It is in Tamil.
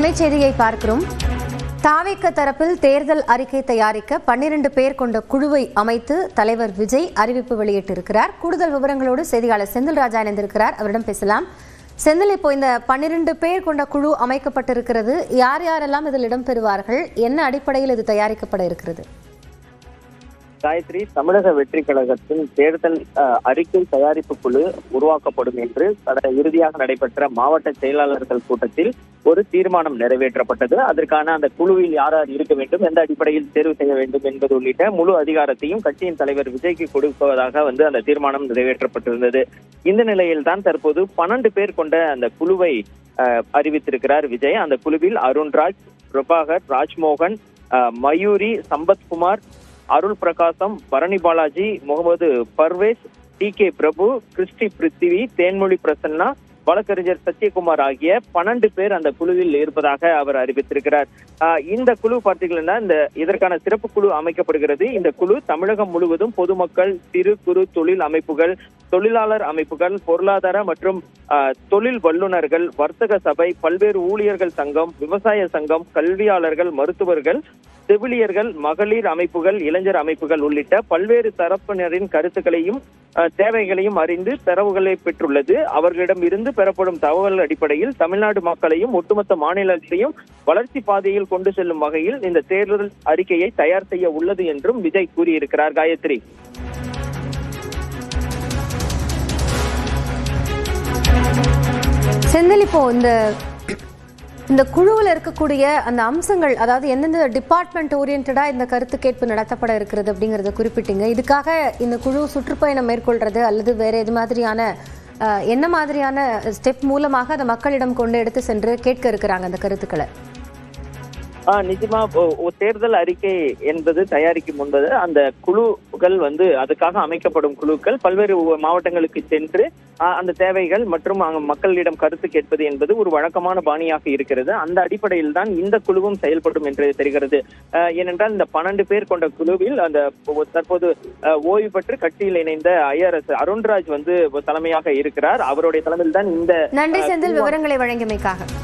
அண்மை செய்தியை பார்க்கிறோம். தாவேக தரப்பில் தேர்தல் அறிக்கை தயாரிக்க 12 பேர் கொண்ட குழுவை அமைத்து தலைவர் விஜய் அறிவிப்பு வெளியிட்டிருக்கிறார். கூடுதல் விவரங்களோடு செய்தியாளர் செந்தில் ராஜா இணைந்திருக்கிறார். அவரிடம் பேசலாம். செந்தில், இப்போ இந்த 12 பேர் கொண்ட குழு அமைக்கப்பட்டிருக்கிறது. யார் யாரெல்லாம் இதில் இடம்பெறுவார்கள்? என்ன அடிப்படையில் இது தயாரிக்கப்பட இருக்கிறது? காயத்ரி, தமிழக வெற்றி கழகத்தின் தேர்தல் அறிக்கை தயாரிப்பு குழு உருவாக்கப்படும் என்று இறுதியாக நடைபெற்ற மாவட்ட செயலாளர்கள் கூட்டத்தில் ஒரு தீர்மானம் நிறைவேற்றப்பட்டது. அதற்கான அந்த குழுவில் யார் யார் இருக்க வேண்டும், எந்த அடிப்படையில் தேர்வு செய்ய வேண்டும் என்பது உள்ளிட்ட முழு அதிகாரத்தையும் கட்சியின் தலைவர் விஜய்க்கு கொடுப்பதாக அந்த தீர்மானம் நிறைவேற்றப்பட்டிருந்தது. இந்த நிலையில் தான் தற்போது 12 பேர் கொண்ட அந்த குழுவை அறிவித்திருக்கிறார் விஜய். அந்த குழுவில் அருண்ராஜ், பிரபாகர், ராஜ்மோகன், மயூரி, சம்பத்குமார், அருள் பிரகாசம், பரணி பாலாஜி, முகமது பர்வேஸ், டி.கே. பிரபு, கிறிஸ்டி பிருத்திவி, தேன்மொழி பிரசன்னா, வழக்கறிஞர் சத்யகுமார் ஆகிய 12 பேர் அந்த குழுவில் இருப்பதாக அவர் அறிவித்திருக்கிறார். இந்த குழு பார்த்தீங்கன்னா இதற்கான சிறப்பு குழு அமைக்கப்படுகிறது. இந்த குழு தமிழகம் முழுவதும் பொதுமக்கள், சிறு குறு தொழில் அமைப்புகள், தொழிலாளர் அமைப்புகள், பொருளாதார மற்றும் தொழில் வல்லுநர்கள், வர்த்தக சபை, பல்வேறு ஊழியர்கள் சங்கம், விவசாய சங்கம், கல்வியாளர்கள், மருத்துவர்கள், செவிலியர்கள், மகளிர் அமைப்புகள், இளைஞர் அமைப்புகள் உள்ளிட்ட பல்வேறு தரப்பினரின் கருத்துக்களையும் தேவைகளையும் அறிந்து தரவுகளை பெற்றுள்ளது. அவர்களிடம் இருந்து பெறப்படும் தகவல் அடிப்படையில் தமிழ்நாடு மக்களையும் ஒட்டுமொத்த மாநிலத்தையும் வளர்ச்சி பாதையில் கொண்டு செல்லும் வகையில் இந்த தேர்தல் அறிக்கையை தயார் செய்ய உள்ளது என்றும் விஜய் கூறியிருக்கிறார். காயத்ரி, செந்தில், இப்போ இந்த குழுவில் இருக்கக்கூடிய அந்த அம்சங்கள், அதாவது எந்தெந்த டிபார்ட்மெண்ட் ஓரியன்டா இந்த கருத்து கேட்பு நடத்தப்பட இருக்கிறது அப்படிங்கறத குறிப்பிட்டீங்க. இதுக்காக இந்த குழு சுற்றுப்பயணம் மேற்கொள்றது அல்லது வேற எது மாதிரியான என்ன மாதிரியான ஸ்டெப் மூலமாக அந்த மக்களிடம் கொண்டு எடுத்து சென்று கேட்க இருக்கிறாங்க அந்த கருத்துக்களை? நிஜமா தேர்தல் அறிக்கை என்பது தயாரிக்கும் முன்பது அந்த குழுக்கள் அதுக்காக அமைக்கப்படும் குழுக்கள் பல்வேறு மாவட்டங்களுக்கு சென்று அந்த தேவைகள் மற்றும் மக்களிடம் கருத்து கேட்பது என்பது ஒரு வழக்கமான பாணியாக இருக்கிறது. அந்த அடிப்படையில் தான் இந்த குழுவும் செயல்படும் என்று தெரிகிறது. ஏனென்றால் இந்த 12 பேர் கொண்ட குழுவில் அந்த தற்போது ஓய்வு பெற்று கட்சியில் இணைந்த ஐஆர்எஸ் அருண்ராஜ் தலைமையாக இருக்கிறார். அவருடைய தலைமையில் தான் இந்த நன்றி செந்தில், விவரங்களை வழங்கியமைக்காக.